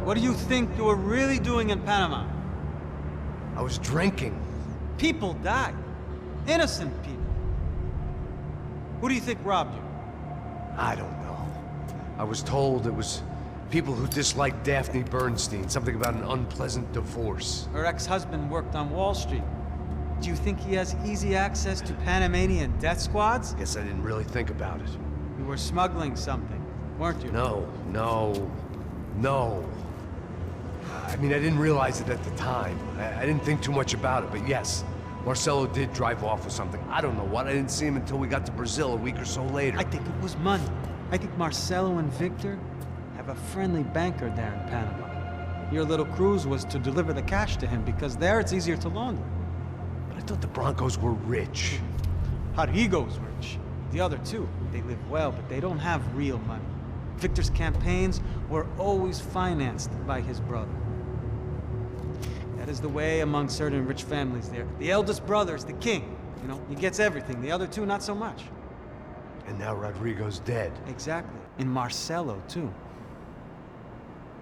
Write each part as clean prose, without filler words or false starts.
What do you think you were really doing in Panama? I was drinking. People died. Innocent people. Who do you think robbed you? I don't know. I was told it was people who disliked Daphne Bernstein, something about an unpleasant divorce. Her ex-husband worked on Wall Street. Do you think he has easy access to Panamanian death squads? Guess I didn't really think about it. You were smuggling something, weren't you? No. I mean, I didn't realize it at the time. I didn't think too much about it, but yes, Marcelo did drive off with something. I don't know what. I didn't see him until we got to Brazil a week or so later. I think it was money. I think Marcelo and Victor have a friendly banker there in Panama. Your little cruise was to deliver the cash to him because there it's easier to launder. But I thought the Broncos were rich. Rodrigo's rich. The other two, they live well, but they don't have real money. Victor's campaigns were always financed by his brother. That is the way among certain rich families there. The eldest brother is the king. You know, he gets everything. The other two, not so much. And now Rodrigo's dead. Exactly. And Marcelo, too.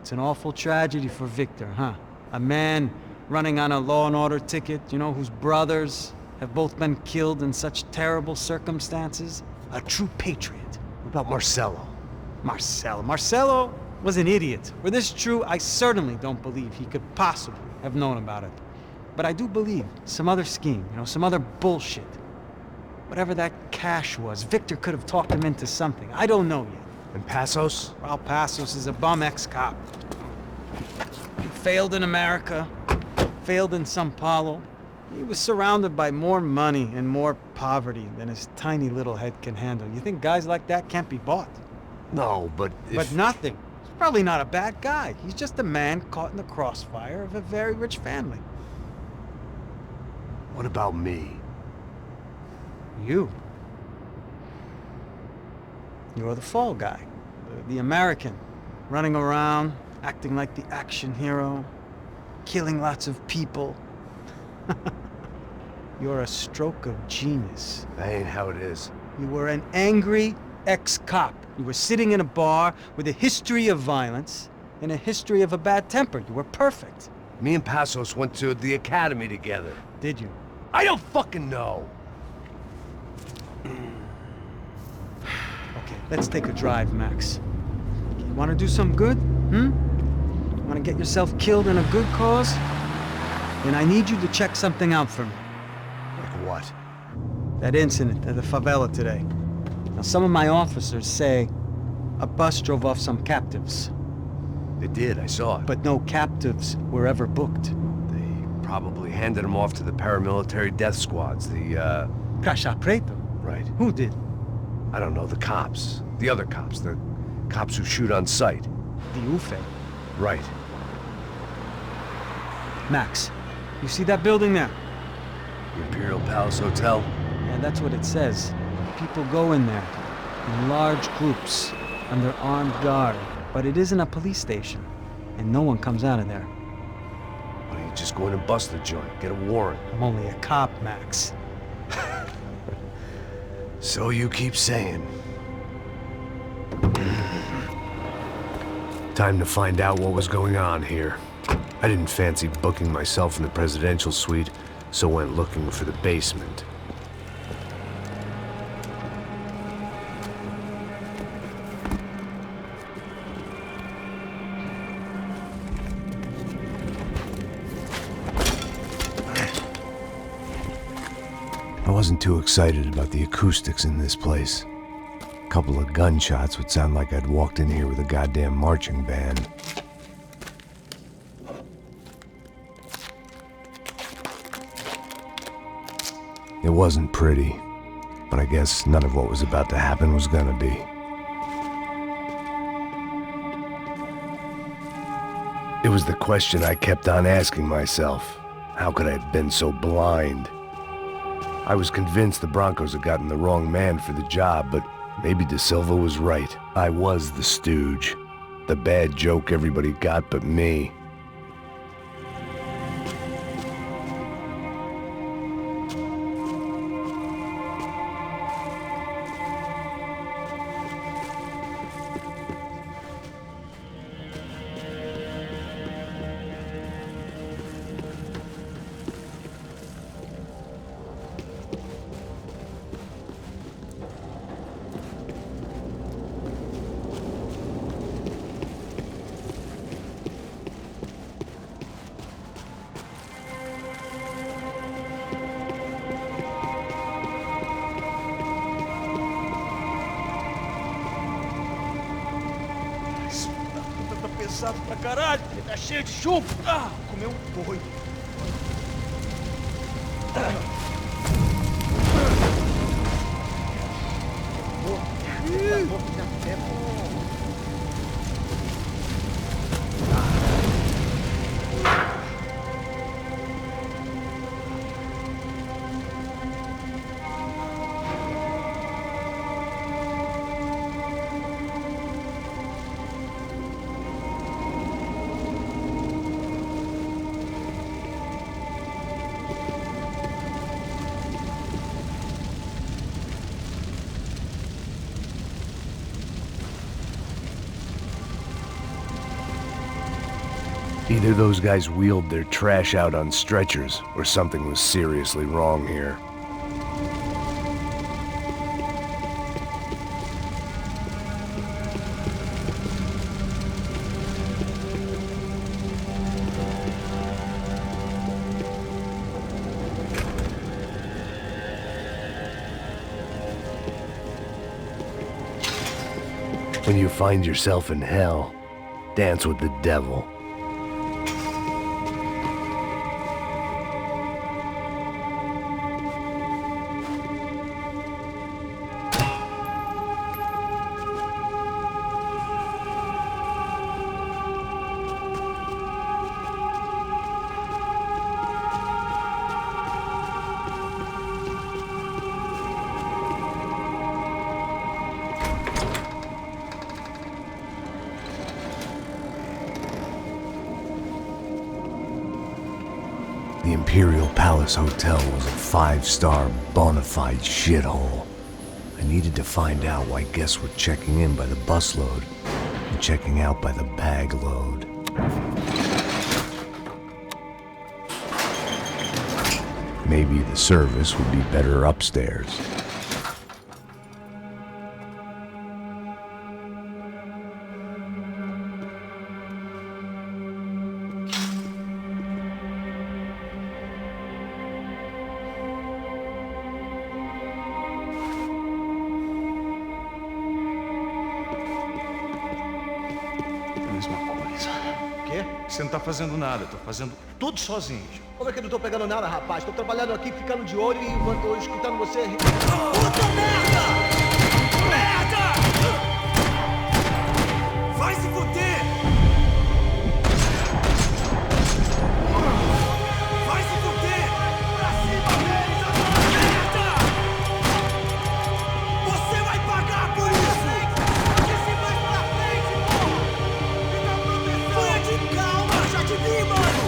It's an awful tragedy for Victor, huh? A man running on a law and order ticket, you know, whose brothers have both been killed in such terrible circumstances. A true patriot. What about Marcelo? Marcelo was an idiot. Were this true, I certainly don't believe he could possibly have known about it. But I do believe some other scheme, you know, some other bullshit. Whatever that cash was, Victor could have talked him into something. I don't know yet. And Passos? Well, Passos is a bum ex-cop. He failed in America, failed in São Paulo. He was surrounded by more money and more poverty than his tiny little head can handle. You think guys like that can't be bought? No, but But nothing. He's probably not a bad guy. He's just a man caught in the crossfire of a very rich family. What about me? You. You're the fall guy. The American. Running around, acting like the action hero. Killing lots of people. You're a stroke of genius. That ain't how it is. You were an angry ex-cop. You were sitting in a bar with a history of violence and a history of a bad temper. You were perfect. Me and Passos went to the academy together. Did you? I don't fucking know. Okay, let's take a drive, Max. You want to do some good? Want to get yourself killed in a good cause? Then I need you to check something out for me. Like what? That incident at the favela today. Now, some of my officers say a bus drove off some captives. It did, I saw it. But no captives were ever booked. They probably handed them off to the paramilitary death squads, the, Caixa Preto? Right. Who did? I don't know, the cops. The other cops, the cops who shoot on sight. The UFE. Right. Max, you see that building there? The Imperial Palace Hotel? Yeah, that's what it says. People go in there, in large groups, under armed guard. But it isn't a police station, and no one comes out of there. Why don't you just go in and bust the joint, get a warrant? I'm only a cop, Max. So you keep saying. Time to find out what was going on here. I didn't fancy booking myself in the presidential suite, so went looking for the basement. I wasn't too excited about the acoustics in this place. A couple of gunshots would sound like I'd walked in here with a goddamn marching band. It wasn't pretty, but I guess none of what was about to happen was gonna be. It was the question I kept on asking myself. How could I have been so blind? I was convinced the Broncos had gotten the wrong man for the job, but maybe De Silva was right. I was the stooge. The bad joke everybody got but me. pesado pra caralho. Ele tá cheio de chumbo. Ah, comeu um boi. Either those guys wheeled their trash out on stretchers, or something was seriously wrong here. When you find yourself in hell, dance with the devil. The Imperial Palace Hotel was a 5-star bona fide shithole. I needed to find out why guests were checking in by the busload and checking out by the bag load. Maybe the service would be better upstairs. Mesma coisa. O quê? Você não tá fazendo nada, tô fazendo tudo sozinho. Como é que eu não tô pegando nada, rapaz? Tô trabalhando aqui, ficando de olho e tô escutando você. Puta merda! Merda! Vai se fuder! Vai se fuder! Pra cima deles agora! Merda! Você vai pagar por isso! Esse mais pra frente, porra! Foi de calma, já te vi, mano!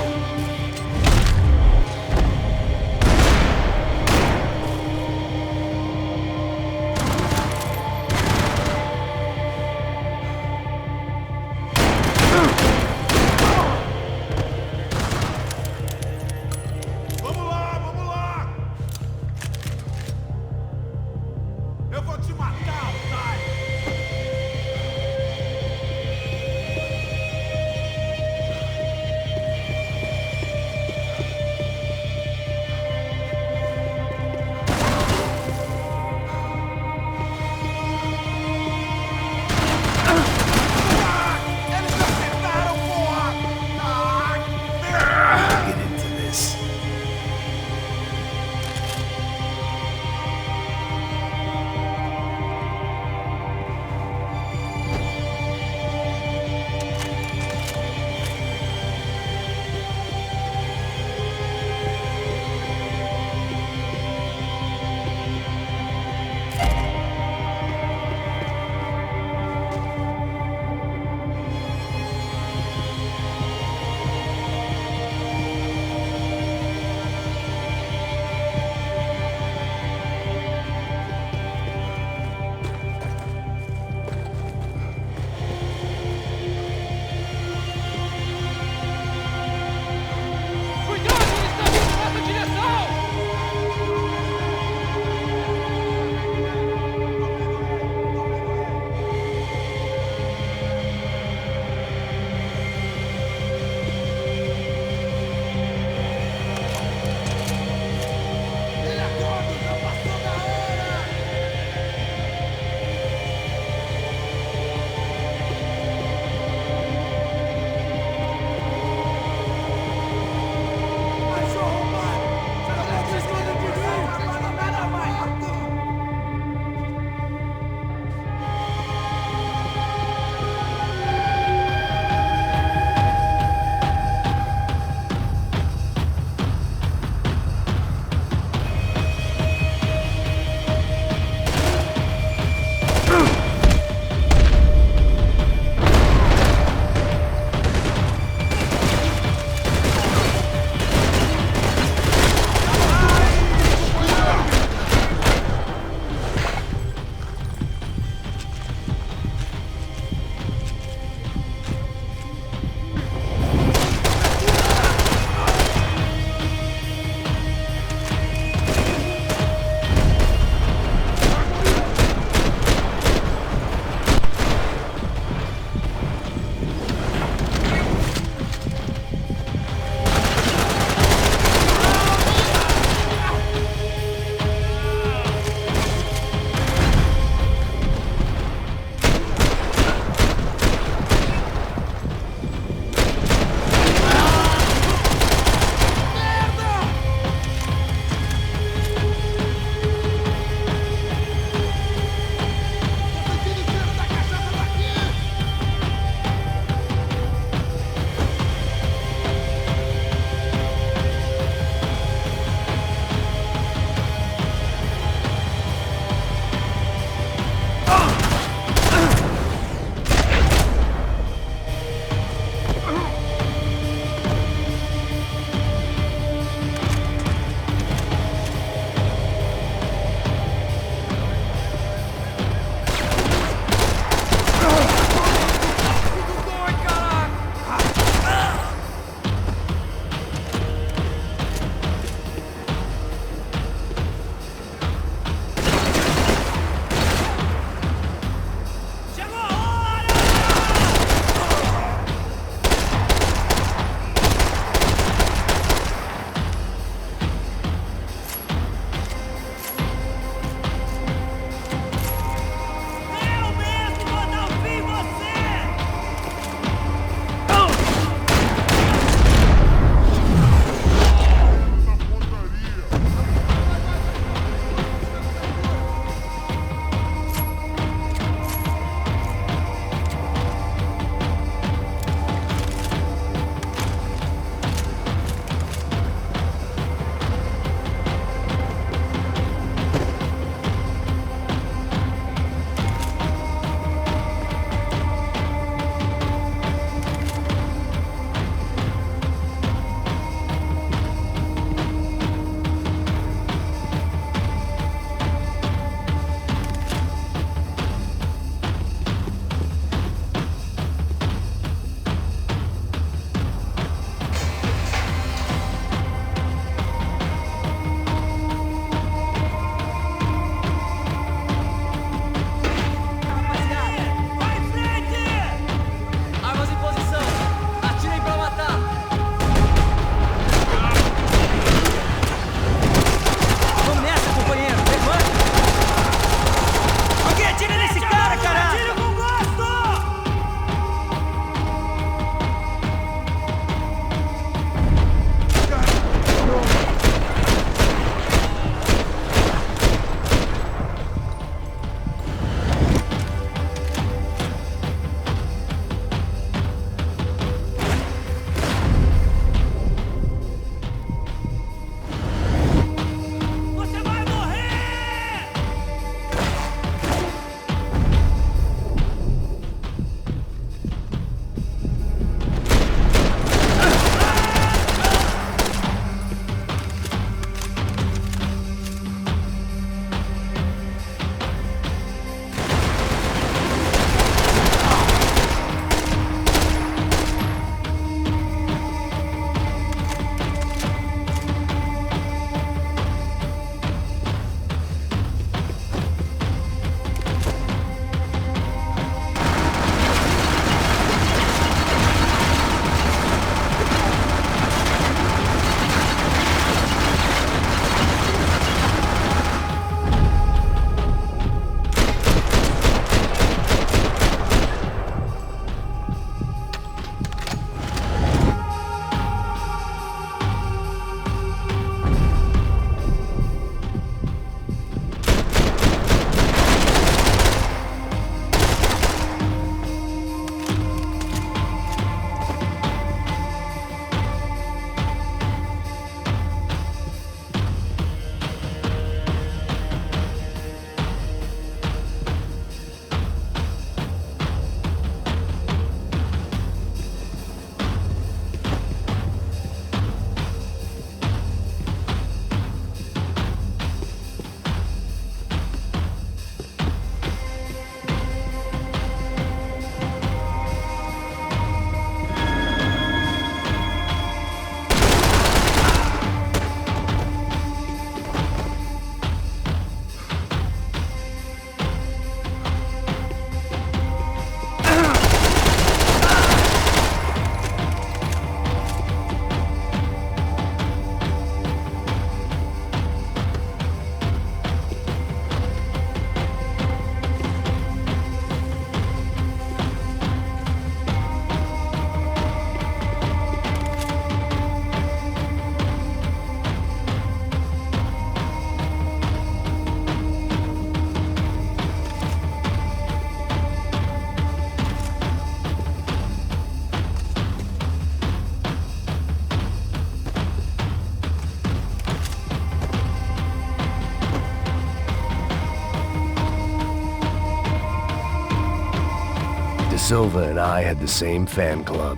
Silva and I had the same fan club.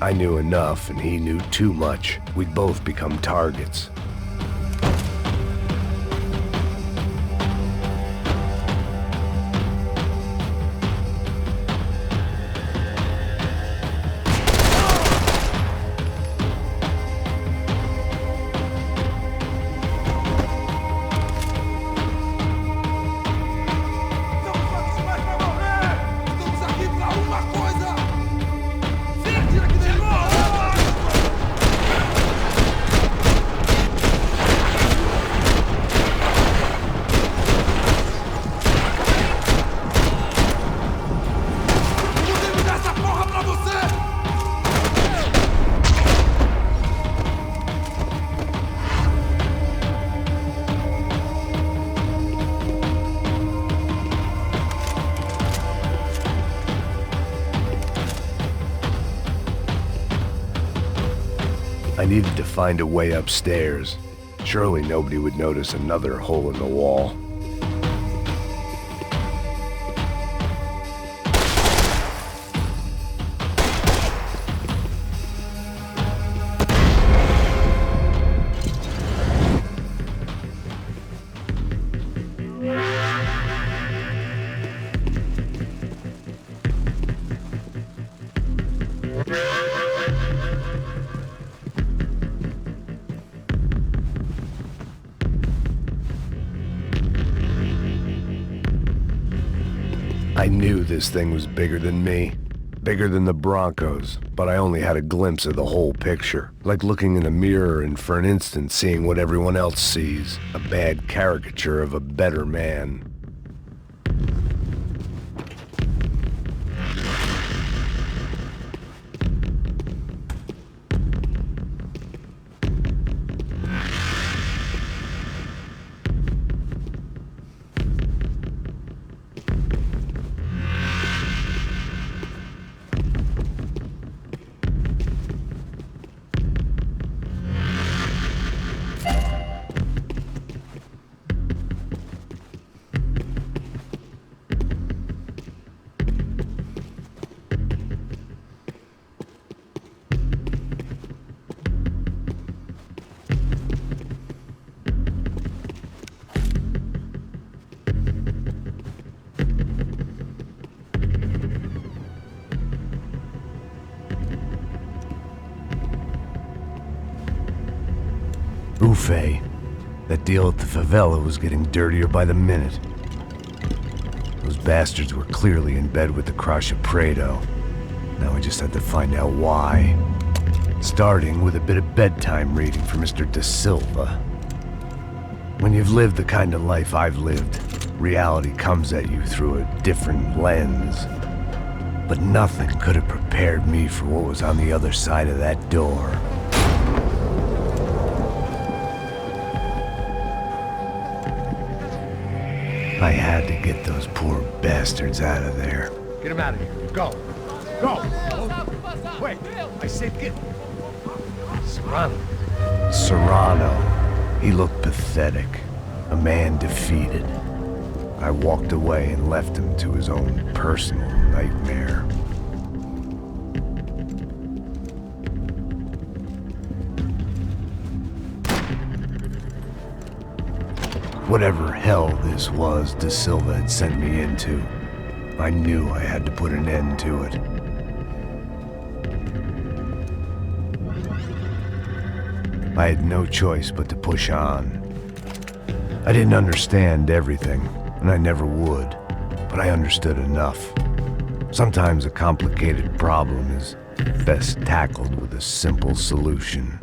I knew enough and he knew too much. We'd both become targets. Estamos aqui mais pra morrer! Estamos aqui pra uma coisa! Se tira aqui dentro! Eu tenho que dar essa porra pra você! I needed to find a way upstairs. Surely nobody would notice another hole in the wall. I knew this thing was bigger than me, bigger than the Broncos, but I only had a glimpse of the whole picture, like looking in a mirror and for an instant seeing what everyone else sees, a bad caricature of a better man. Buffet. That deal at the favela was getting dirtier by the minute. Those bastards were clearly in bed with the Crush of Prado. Now I just had to find out why. Starting with a bit of bedtime reading for Mr. Da Silva. When you've lived the kind of life I've lived, reality comes at you through a different lens. But nothing could have prepared me for what was on the other side of that door. I had to get those poor bastards out of there. Get him out of here. Go. Go. Wait. I said get. Serrano. Serrano. He looked pathetic. A man defeated. I walked away and left him to his own personal nightmare. Whatever hell this was Da Silva had sent me into, I knew I had to put an end to it. I had no choice but to push on. I didn't understand everything, and I never would, but I understood enough. Sometimes a complicated problem is best tackled with a simple solution.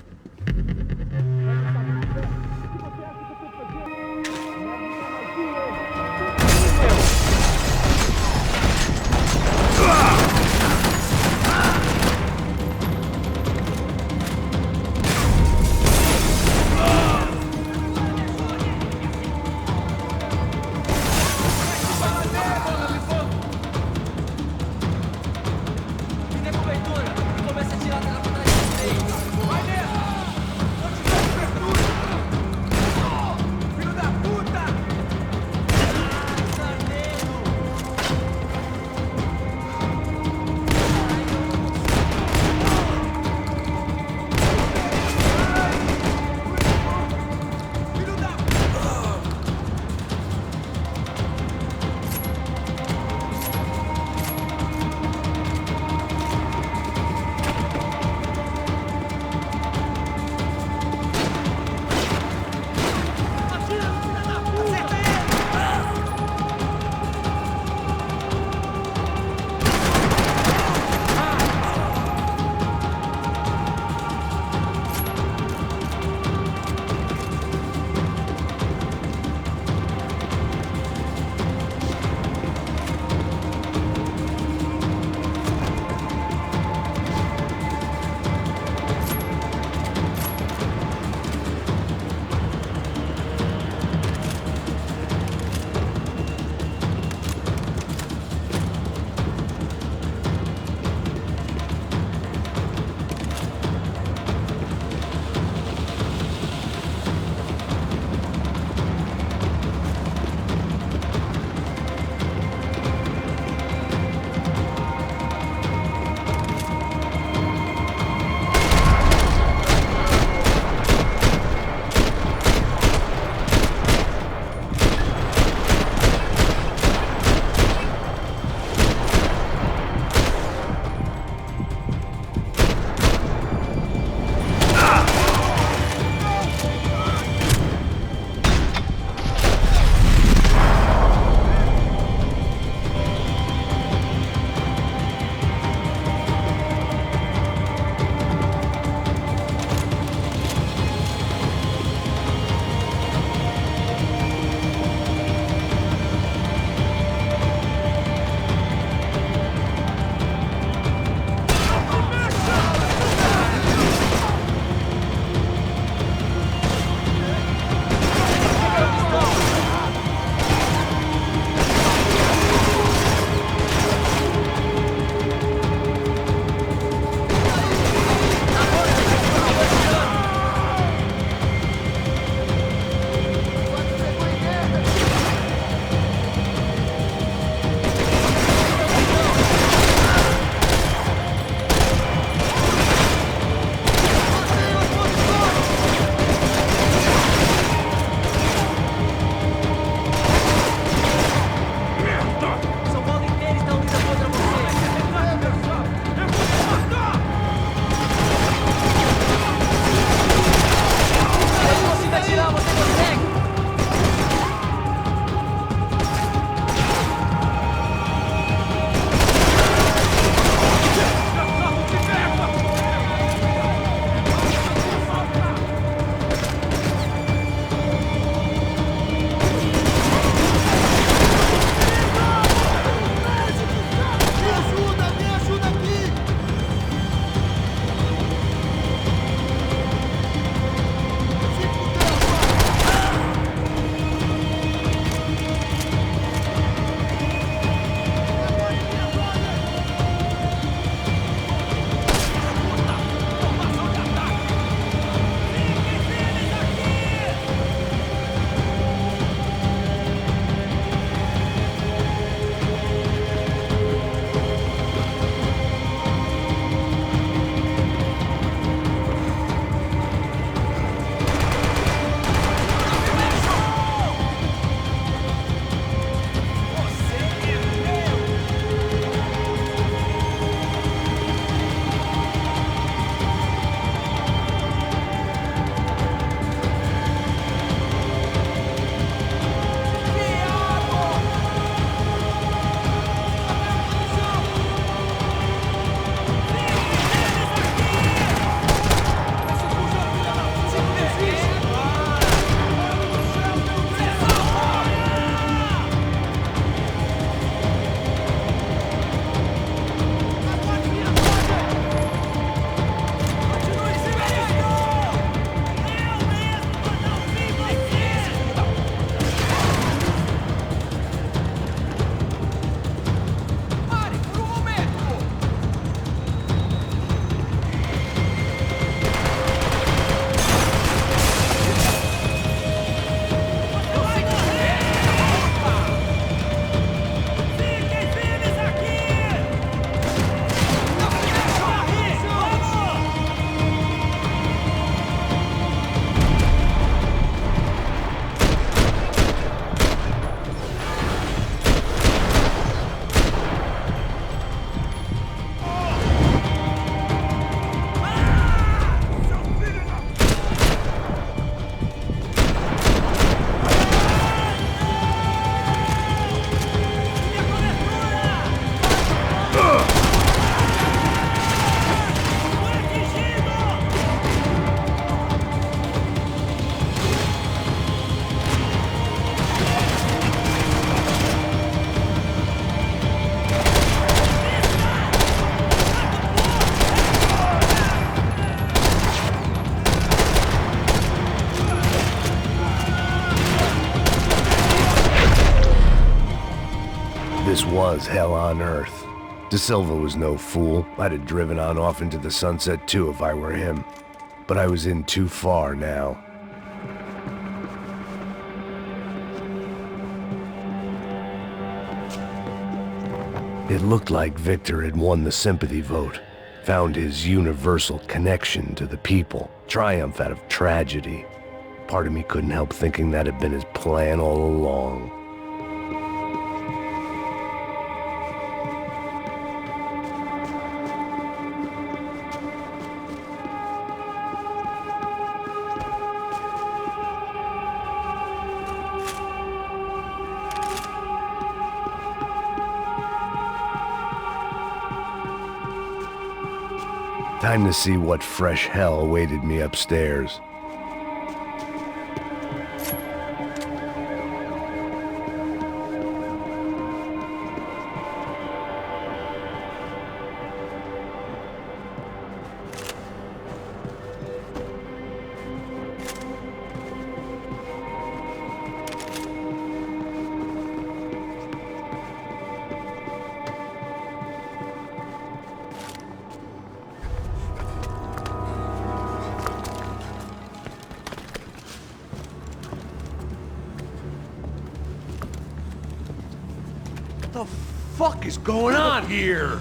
was hell on earth. De Silva was no fool. I'd have driven on off into the sunset too if I were him. But I was in too far now. It looked like Victor had won the sympathy vote, found his universal connection to the people, triumph out of tragedy. Part of me couldn't help thinking that had been his plan all along. Time to see what fresh hell awaited me upstairs. What the fuck is going on here?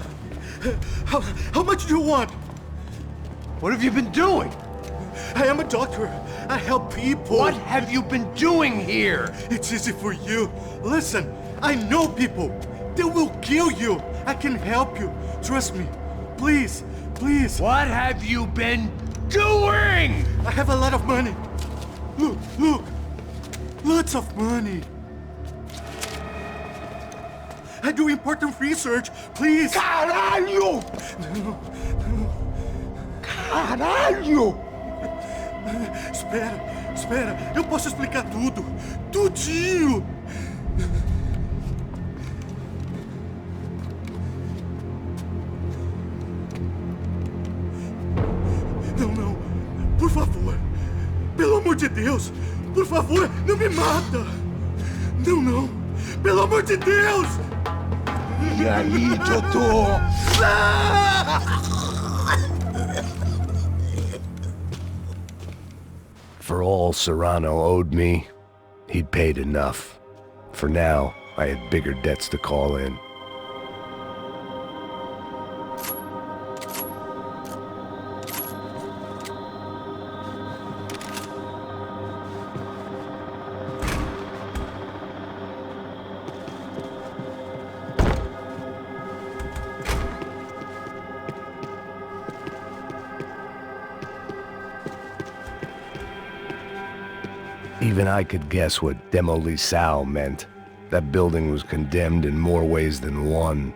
How much do you want? What have you been doing? I am a doctor. I help people. What have you been doing here? It's easy for you. Listen, I know people. They will kill you. I can help you. Trust me. Please, please. What have you been doing? I have a lot of money. Look, look. Lots of money. I do important research. Please. Caralho! Caralho! Espera, espera. Eu posso explicar tudo. Tudinho. Não, não. Por favor. Pelo amor de Deus. Por favor, não me mata. Não, não. Pelo amor de Deus. E aí, doutor? For all Serrano owed me, he'd paid enough. For now, I had bigger debts to call in. Even I could guess what Demolisal meant. That building was condemned in more ways than one.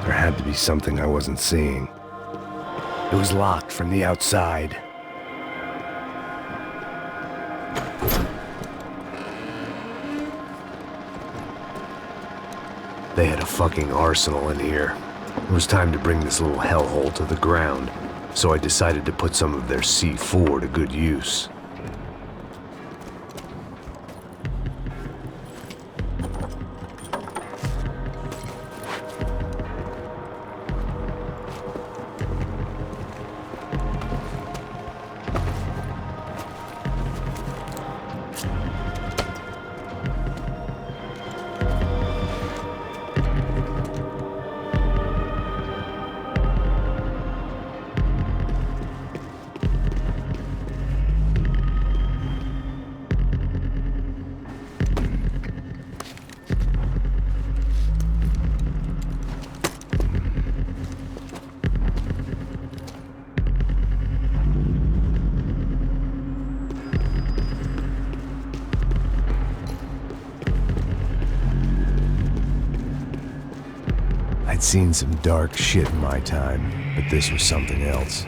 There had to be something I wasn't seeing. It was locked from the outside. They had a fucking arsenal in here. It was time to bring this little hellhole to the ground, so I decided to put some of their C4 to good use. I'd seen some dark shit in my time, but this was something else.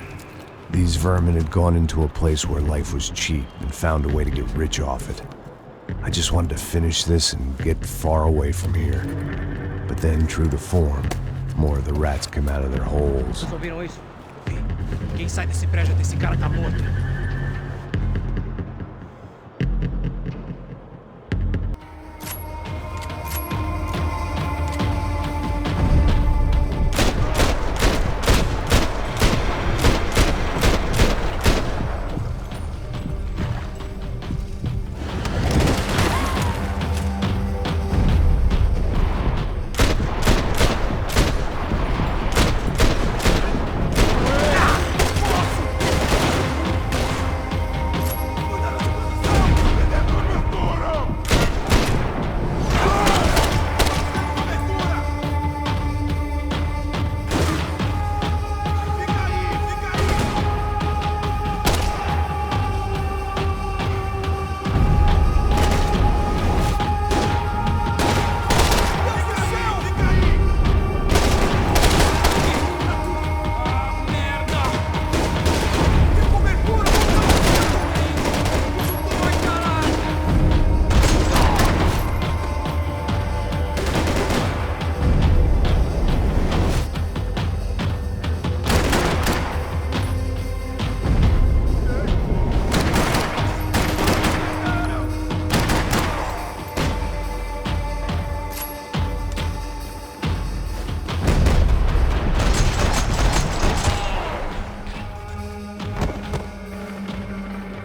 These vermin had gone into a place where life was cheap and found a way to get rich off it. I just wanted to finish this and get far away from here. But then, true to form, more of the rats came out of their holes. Vocês ouviram isso? Ei, quem sai desse prédio desse cara tá morto.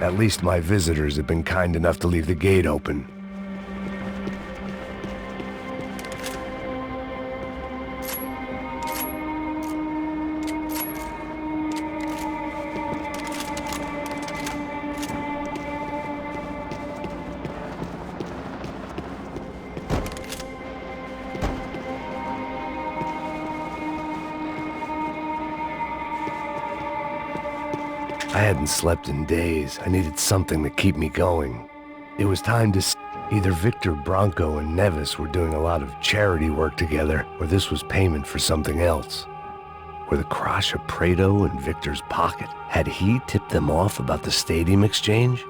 At least my visitors had been kind enough to leave the gate open. I hadn't slept in days. I needed something to keep me going. It was time to... Either Victor Branco and Nevis were doing a lot of charity work together, or this was payment for something else. Were the Crash of Prado in Victor's pocket? Had he tipped them off about the stadium exchange?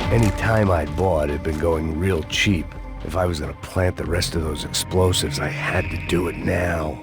Any time I'd bought had been going real cheap. If I was gonna plant the rest of those explosives, I had to do it now.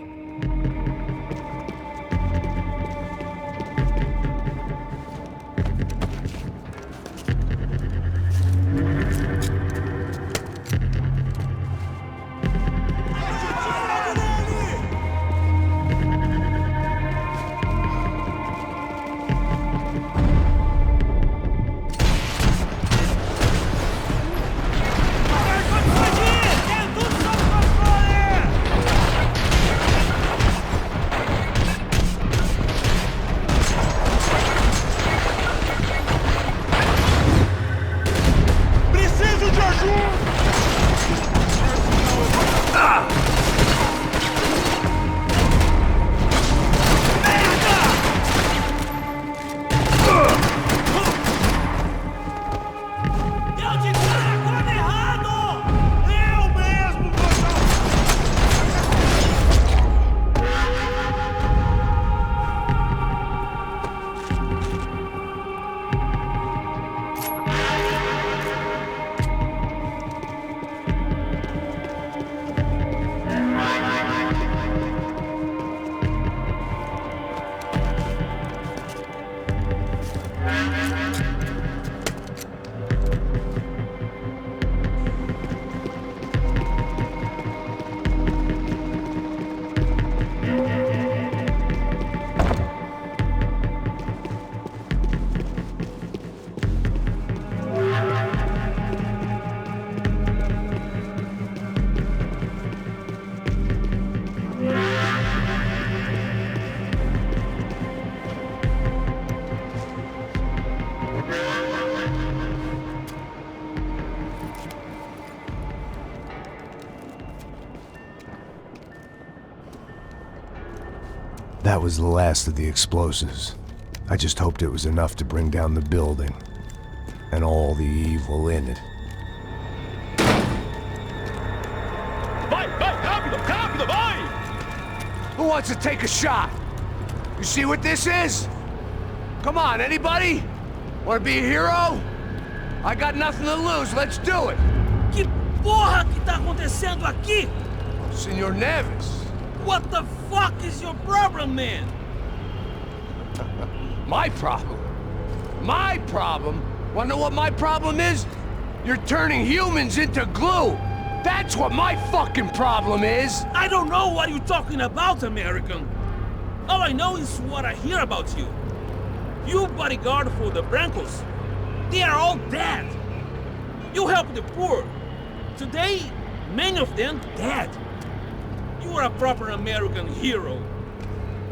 That was the last of the explosives. I just hoped it was enough to bring down the building and all the evil in it. Vai, vai, rápido, rápido, vai! Who wants to take a shot? You see what this is? Come on, anybody? Want to be a hero? I got nothing to lose, let's do it! Que porra que tá acontecendo aqui? Senor Neves. What the fuck is your problem, man? My problem? My problem? Wanna know what my problem is? You're turning humans into glue! That's what my fucking problem is! I don't know what you're talking about, American. All I know is what I hear about you. You bodyguard for the Brancos. They are all dead. You help the poor. Today, many of them dead. You are a proper American hero.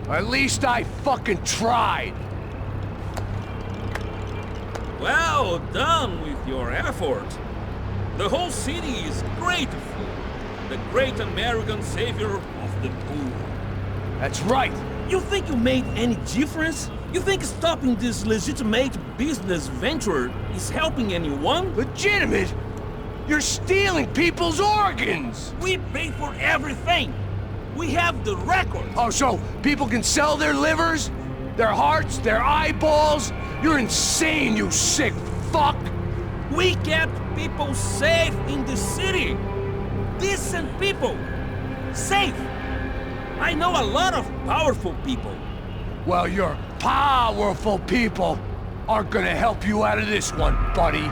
At least I fucking tried. Well done with your effort. The whole city is grateful. The great American savior of the poor. That's right. You think you made any difference? You think stopping this legitimate business venture is helping anyone? Legitimate? You're stealing people's organs! We pay for everything. We have the record. Oh, so people can sell their livers? Their hearts? Their eyeballs? You're insane, you sick fuck! We kept people safe in the city. Decent people. Safe. I know a lot of powerful people. Well, your powerful people aren't gonna help you out of this one, buddy.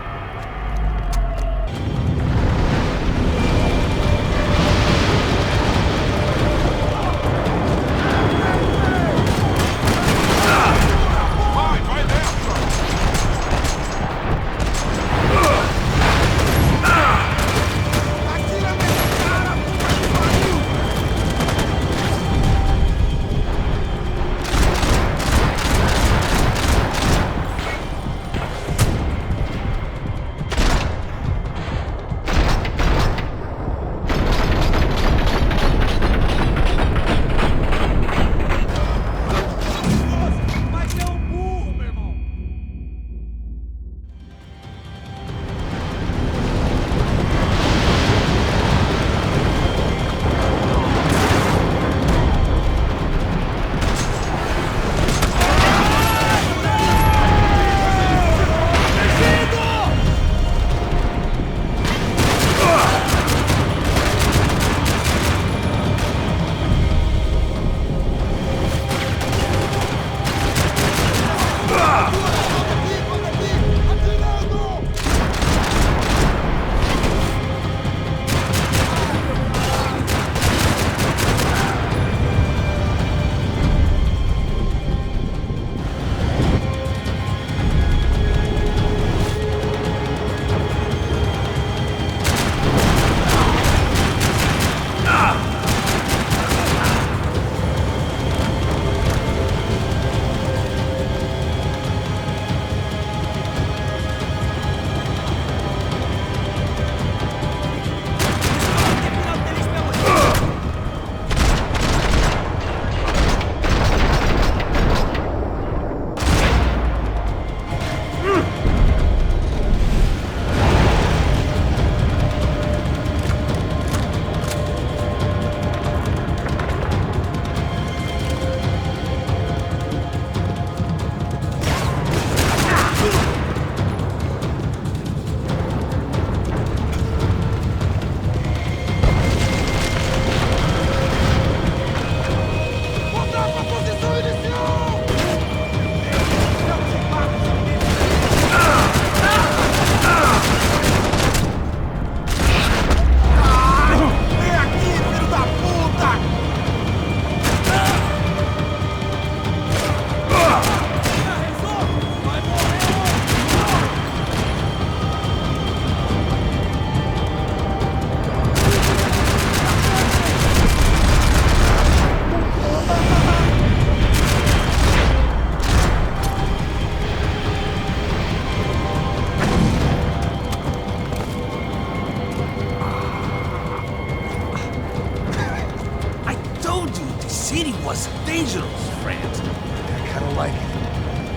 dangerous, friend. I kinda like it.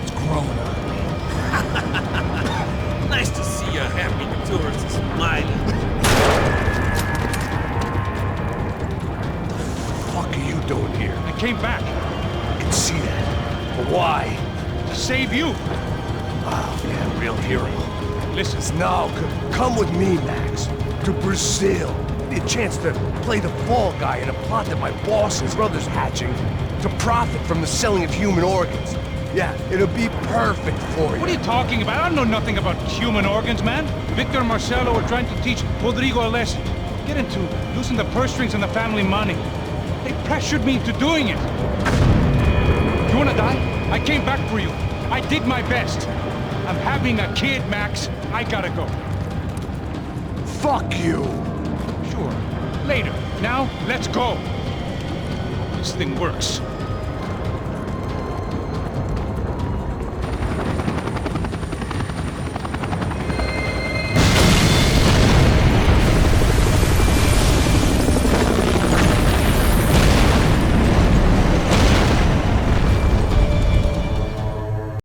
It's growing on me. Nice to see a happy tourist smiling. What the fuck are you doing here? I came back I can see that. But why? to save you. Oh, yeah, real hero. Listen, No, come with me, Max. To Brazil. Give me a chance to play the fall guy in a plot that my boss and brother's hatching to profit from the selling of human organs. Yeah, it'll be perfect for you. what are you talking about? I don't know nothing about human organs, man. Victor and Marcelo were trying to teach Rodrigo a lesson. Get into losing the purse strings and the family money. They pressured me into doing it. You wanna die? I came back for you. I did my best. I'm having a kid, Max. I gotta go. Fuck you! Sure. Later. Now, let's go. This thing works.